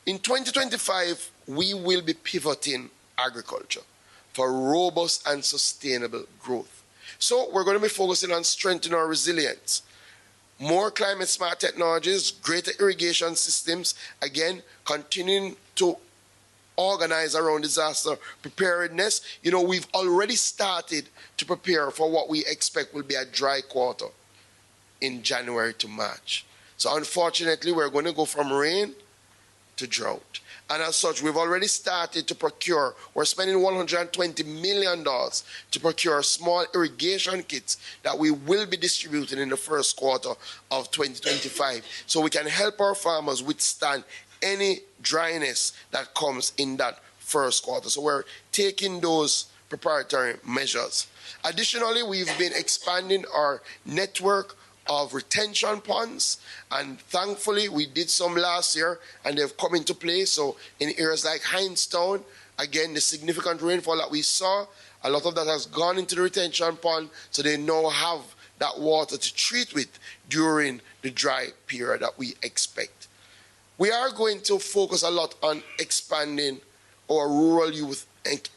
In 2025, we will be pivoting agriculture for robust and sustainable growth. So we're going to be focusing on strengthening our resilience, more climate smart technologies, greater irrigation systems, again, continuing to organize around disaster preparedness. You know, we've already started to prepare for what we expect will be a dry quarter in January to March. So unfortunately, we're going to go from rain to drought. And as such, we've already started to procure. We're spending $120 million to procure small irrigation kits that we will be distributing in the first quarter of 2025, so we can help our farmers withstand any dryness that comes in that first quarter. So we're taking those preparatory measures. Additionally, we've been expanding our network of retention ponds, and thankfully we did some last year and they've come into play. So in areas like Hindstown, again, the significant rainfall that we saw, a lot of that has gone into the retention pond, so they now have that water to treat with during the dry period that we expect. We are going to focus a lot on expanding our rural youth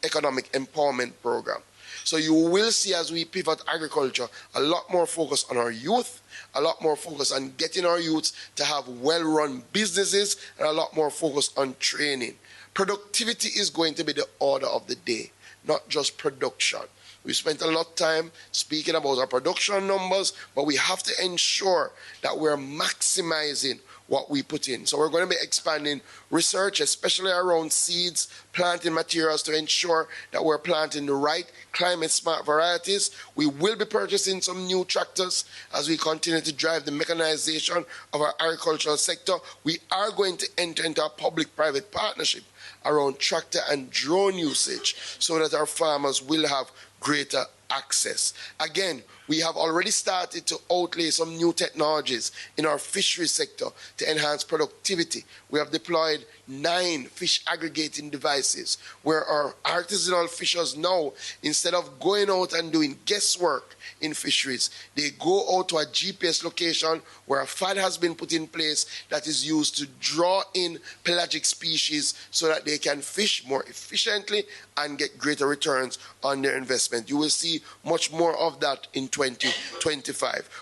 economic empowerment program. So you will see, as we pivot agriculture, a lot more focus on our youth, a lot more focus on getting our youths to have well-run businesses, and a lot more focus on training. Productivity is going to be the order of the day, not just production. We spent a lot of time speaking about our production numbers, but we have to ensure that we're maximizing what we put in. So we're going to be expanding research, especially around seeds, planting materials, to ensure that we're planting the right climate smart varieties. We will be purchasing some new tractors as we continue to drive the mechanization of our agricultural sector. We are going to enter into a public-private partnership around tractor and drone usage so that our farmers will have greater access. Again, we have already started to outlay some new technologies in our fisheries sector to enhance productivity. We have deployed 9 fish aggregating devices where our artisanal fishers now, instead of going out and doing guesswork in fisheries, they go out to a GPS location where a FAD has been put in place that is used to draw in pelagic species so that they can fish more efficiently and get greater returns on their investment. You will see much more of that in 2025.